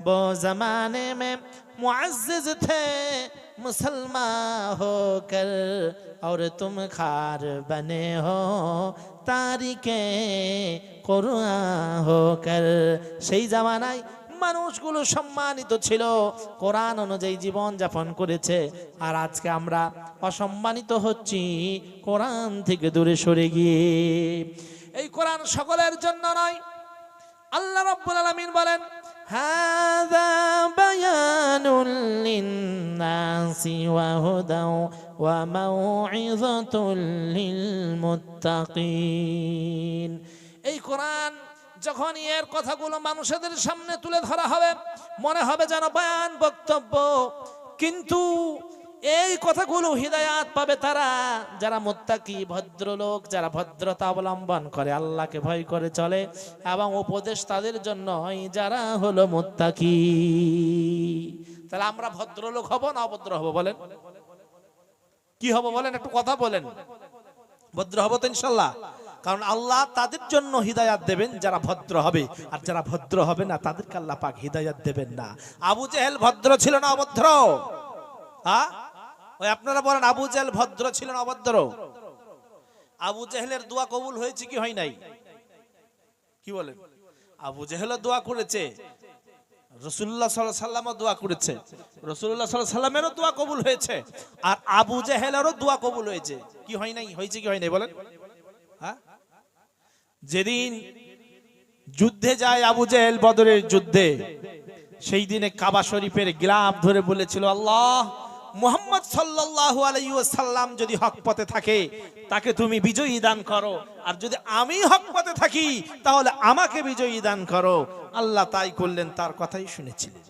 वो जमाने में मुअज़्ज़िज़ थे मुसलमान होकर, और तुम खार बने हो तारिके कुरान होकर। সেই জামানায় মানুষগুলো সম্মানিত ছিল, কোরআন অনুযায়ী জীবন যাপন করেছে, আর আজকে আমরা অসম্মানিত হচ্ছি কোরআন থেকে দূরে সরে গিয়ে। এই কোরআন সকলের জন্য নয়। আল্লাহ রাব্বুল আলামিন বলেন, হাযা বায়ানুল লিন্নাসি ওয়া হুদাও ওয়া মাউইযাতুল লিল মুত্তাকিন। এই কোরআন যখন এর কথাগুলো মানুষদের সামনে তুলে ধরা হবে, মনে হবে যেন বয়ান বক্তব্য, কিন্তু এই কথাগুলো হিদায়াত পাবে তারা যারা মুত্তাকি, ভদ্রলোক, যারা ভদ্রতা অবলম্বন করে, আল্লাহকে ভয় করে চলে, এবং উপদেশ তাদের জন্য যারা হলো মুত্তাকি। তাহলে আমরা ভদ্রলোক হব না অভদ্র হব বলেন? কি হব বলেন? একটু কথা বলেন। ভদ্র হব তো ইনশাআল্লাহ, কারণ আল্লাহ তাদের জন্য হিদায়াত দেবেন যারা ভদ্র হবে, আর যারা ভদ্র হবে না তাদেরকে আল্লাহ পাক হিদায়াত দেবেন না। আবু জেহেল ভদ্র ছিল না অভদ্র? হ্যাঁ, ওই আপনারা বলেন আবু জেহেল ভদ্র ছিল না অভদ্র? আবু জেহেলের দোয়া কবুল হয়েছে কি হয় নাই? কি বলেন? আবু জেহেলও দোয়া করেছে, রাসূলুল্লাহ সাল্লাল্লাহু আলাইহি ওয়াসাল্লামও দোয়া করেছে, রাসূলুল্লাহ সাল্লাল্লাহু আলাইহি ওয়াসাল্লামেরও দোয়া কবুল হয়েছে, আর আবু জেহেলেরও দোয়া কবুল হয়েছে। কি হয় নাই? হয়েছে কি হয় নাই বলেন? হ্যাঁ, যেদিন যুদ্ধে যায় আবু জেহেল, বদরের যুদ্ধে, সেই দিনে কাবা শরীফের গিলাফ ধরে বলেছিল, আল্লাহ, মুহাম্মদ সাল্লাল্লাহু আলাইহি ওয়াসাল্লাম যদি হক পথে থাকে তাকে তুমি বিজয়ী দান করো, আর যদি আমি হক পথে থাকি তাহলে আমাকে বিজয়ী দান করো। আল্লাহ তাই করলেন, তার কথাই শুনেছিলেন,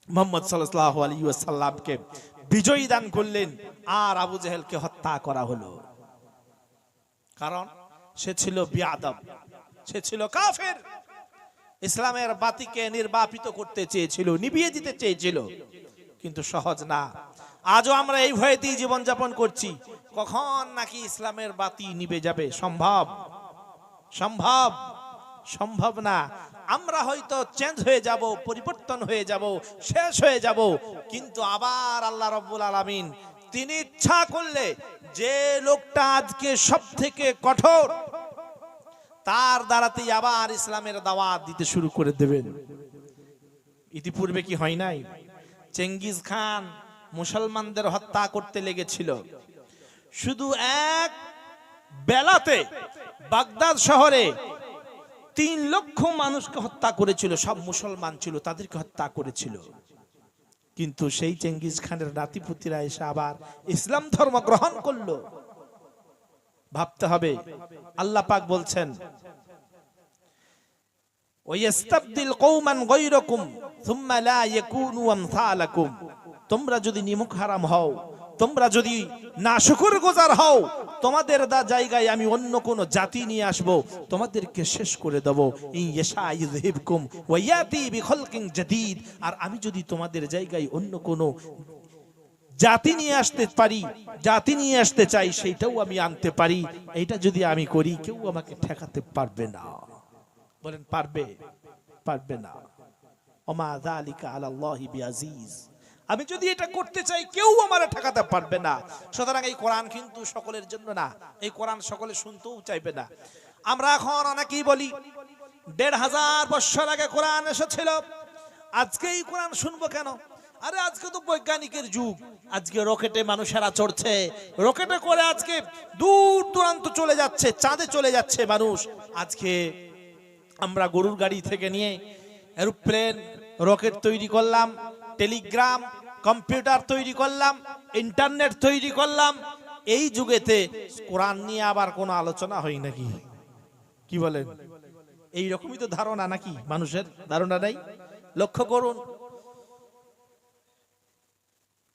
মুহাম্মদ সাল্লাল্লাহু আলাইহি ওয়াসাল্লামকে বিজয়ী দান করলেন, আর আবু জেহেলকে হত্যা করা হলো। কারণ সে ছিল বিয়াদব, সে ছিল কাফের, ইসলামের বাতিকে নির্বাপিত করতে চেয়েছিল, নিভিয়ে দিতে চেয়েছিল, কিন্তু সহজ না। আজও আমরা এই ভয়েতেই জীবন যাপন করছি, কখন নাকি ইসলামের বাতি নিভে যাবে। সম্ভব? সম্ভব? সম্ভব না। আমরা হয়তো চেঞ্জ হয়ে যাব, পরিবর্তন হয়ে যাব, শেষ হয়ে যাব, কিন্তু আবার আল্লাহ রাব্বুল আলামিন তিনি ইচ্ছা করলে যে লোকটা আজকে সব থেকে কঠোর, তার দ্বারাতেই আবার ইসলামের দাওয়াত দিতে শুরু করে দেবেন। ইতিপূর্বে কি হয় নাই? চেঙ্গিজ খান মুসলমানদের হত্যা করতে লেগেছিল। শুধু এক বেলাতে বাগদাদ শহরে 3 লক্ষ মানুষকে হত্যা করেছিল, সব মুসলমান ছিল, তাদেরকে হত্যা করেছিল। কিন্তু সেই চেঙ্গিজ খানের নাতিপুতিরা এসে আবার ইসলাম ধর্ম গ্রহণ করলো। ভাবতে হবে, আল্লাহ পাক বলছেন, ওয়াস্তাবদিল কওমান গায়রাকুম সুম্মা লা ইয়াকুনু আমসালাকুম। তোমরা যদি নিমুখ হারাম হও, তোমরা যদি নাশুকরগুজার হও, তোমাদের জায়গায় আমি অন্য কোন জাতি নিয়ে আসব, তোমাদেরকে শেষ করে দেব। ইনশা ইযহিবকুম ওয়া ইয়াতি বিখালকিন জাদীদ। আর আমি যদি তোমাদের জায়গায় অন্য কোন জাতি নিয়ে আসতে পারি, জাতি নিয়ে আসতে চাই, সেইটাও আমি আনতে পারি। এইটা যদি আমি করি, কেউ আমাকে ঠেকাতে পারবে না। বলেন পারবে? পারবে না। ওমা যালিকা আলাল্লাহি বিআজিজ। আমি যদি এটা করতে চাই, কেউ আমারে ঠেকাতে পারবে না। সুতরাং এই কোরআন কিন্তু সকলের জন্য না, এই কোরআন সকলে শুনতেও চাইবে না। আমরা এখন অনেকেই বলি 1500 বছর আগে কোরআন এসেছিল, আজকে এই কোরআন শুনবো কেন? আরে আজকে তো বৈজ্ঞানিকের যুগ, আজকে রকেটে মানুষেরা চড়ছে, রকেটে করে আজকে দূর দূরান্ত চলে যাচ্ছে, চাঁদে চলে যাচ্ছে মানুষ। আজকে আমরা গরুর গাড়ি থেকে নিয়ে এরোপ্লেন, রকেট তৈরি করলাম, টেলিগ্রাম, কম্পিউটার তৈরি করলাম, ইন্টারনেট তৈরি করলাম। এই যুগেতে কোরআন নিয়ে আবার কোনো আলোচনা হয় নাকি? কি বলেন? এই রকমই তো ধারণা নাকি মানুষের? ধারণা নাই। লক্ষ্য করুন,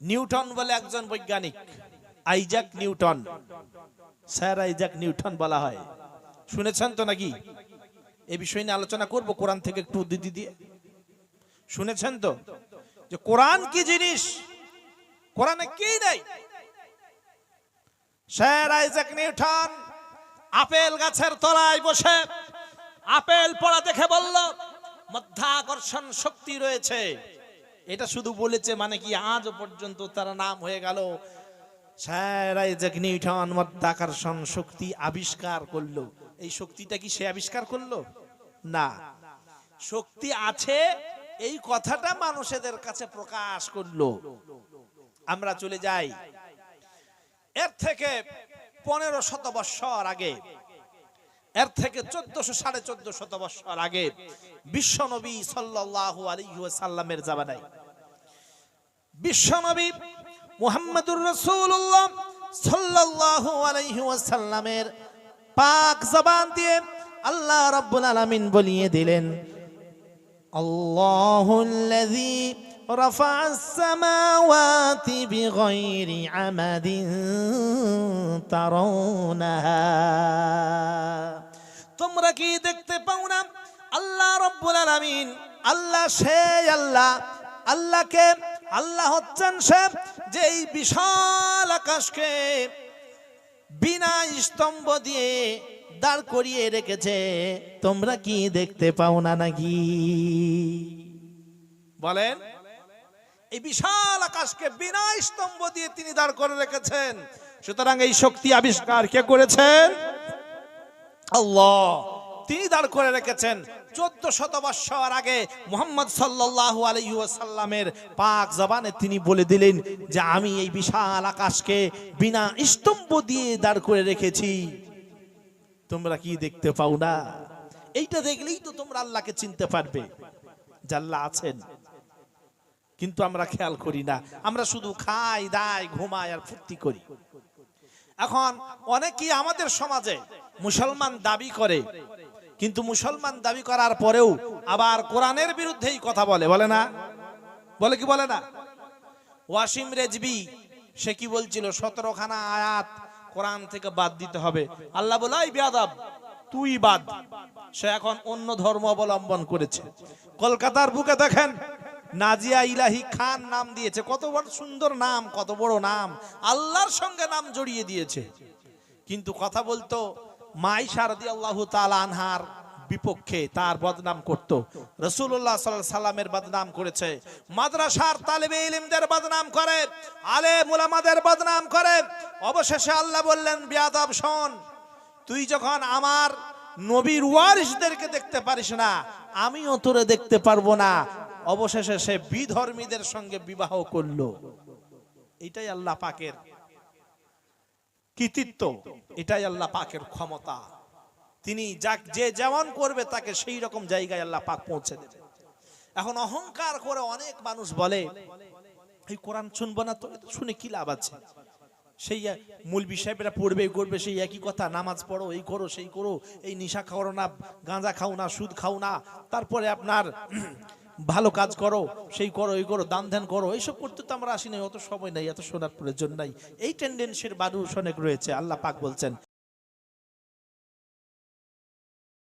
নিউটন বলে একজন বৈজ্ঞানিক, Isaac Newton, sir Isaac Newton বলা হয়, শুনেছেন তো নাকি? এই বিষয় নিয়ে আলোচনা করব কোরআন থেকে একটু উদ্ধৃতি দিয়ে। শুনেছেন তো যে কোরআন কি জিনিস, কোরআনে কি নাই? স্যার আইজাক নিউটন আপেল গাছের তলায় বসে আপেল পড়া দেখে বলল, মাধ্যাকর্ষণ শক্তি রয়েছে। এটা শুধু বলেছে মানে কি আজও পর্যন্ত তারা নাম হয়ে গেল স্যার আইজাক নিউটন মাধ্যাকর্ষণ শক্তি আবিষ্কার করলো। এই শক্তিটা কি সে আবিষ্কার করলো? না, শক্তি আছে এই কথাটা মানুষের কাছে প্রকাশ করলো। আমরা চলে যাই এর থেকে 1500 বছর আগে, এর থেকে 1400-1450 বছর আগে বিশ্বনবী সাল্লাল্লাহু আলাইহি ওয়াসাল্লামের জামানায় বিশ্বনবী মুহাম্মদুর রাসূলুল্লাহ সাল্লাল্লাহু আলাইহি ওয়াসাল্লামের পাক জবান দিয়ে আল্লাহ রাব্বুল আলামিন বলিয়ে দিলেন, আল্লাহুল্লাযী রাফা'আস সামাওয়াতি বিগাইরি আমাদিন তারাউনাহা। তোমরা কি দেখতে পাও না আল্লাহ রাব্বুল আলামিন, আল্লাহ সেই আল্লাহ, আল্লাহকে আল্লাহ হচ্ছেন সে যে এই বিশাল আকাশকে বিনা স্তম্ভ দিয়ে দাঁড় করিয়ে রেখেছে। তোমরা কি দেখতে পাও না নাকি? বলেন, এই বিশাল আকাশকে বিনা স্তম্ভ দিয়ে তিনি দাঁড় করে রেখেছেন। সুতরাং এই শক্তি আবিষ্কার কে করেছেন? আল্লাহ। তিনি দাঁড় করে রেখেছেন 1400 বছর আগে মুহাম্মদ সাল্লাল্লাহু আলাইহি ওয়াসাল্লামের পাক জবানে তিনি বলে দিলেন যে আমি এই বিশাল আকাশকে বিনা স্তম্ভ দিয়ে দাঁড় করে রেখেছি। তোমরা কি দেখতে পাও না? এইটা দেখলেই তো তোমরা আল্লাহকে চিনতে পারবে যে আল্লাহ আছেন। কিন্তু আমরা খেয়াল করি না, আমরা শুধু খাই দাই ঘুমাই আর ফুর্তি করি। এখন অনেকেই আমাদের সমাজে মুসলমান দাবি করে, কিন্তু মুসলমান দাবি করার পরেও আবার কোরআনের বিরুদ্ধেই কথা বলে, বলে না? বলে কি বলে না? ওয়াসিম রেজবি সে কি বলছিল, 17খানা আয়াত কোরআন থেকে বাদ দিতে হবে। আল্লাহ বলে এই বেয়াদব তুই বাদ। সে এখন অন্য ধর্ম অবলম্বন করেছে। কলকাতার বুকে দেখেন নাজিয়া ইলাহি খান নাম দিয়েছে, কত বড় সুন্দর নাম, কত বড় নাম, আল্লাহর সঙ্গে নাম জড়িয়ে দিয়েছে। কিন্তু কথা বলতো মাইশা রাদিয়াল্লাহু তাআলা আনহার বিপক্ষে, তার বদনাম করত। রাসূলুল্লাহ সাল্লাল্লাহু আলাইহি সাল্লামের বদনাম করেছে, মাদ্রাসার তালেবে ইলমদের বদনাম করে, আলেম উলামাদের বদনাম করে। অবশেষে আল্লাহ বললেন, বেয়াদব শোন, তুই যখন আমার নবীর ওয়ারিসদেরকে দেখতে পারিস না, আমিও তোরে দেখতে পারবো না। অবশেষে সে বিধর্মীদের সঙ্গে বিবাহ করলো। এটাই আল্লাহ পাকের কৃতিত্ব, এটাই আল্লাহ পাকের ক্ষমতা। তিনি যে যেমন করবে তাকে সেই রকম জায়গায় আল্লাহ পাক পৌঁছে দেবে। এখন অহংকার করে অনেক মানুষ বলে এই কোরআন শুনবো না, তো শুনে কি লাভ আছে? সেই মৌলবি সাহেবরা পড়বে করবে সেই একই কথা, নামাজ পড়ো, এই করো সেই করো, এই নিশা খাও না, গাঁজা খাও না, সুদ খাও না, তারপরে আপনার ভালো কাজ করো, সেই করো, এই করো, দান ধ্যান করো। এইসব করতে তো আমরা আসি নাই, অত সময় নাই, এত শোনার প্রয়োজন নাই। এই টেন্ডেন্সির মানুষ অনেক রয়েছে। আল্লাহ পাক বলছেন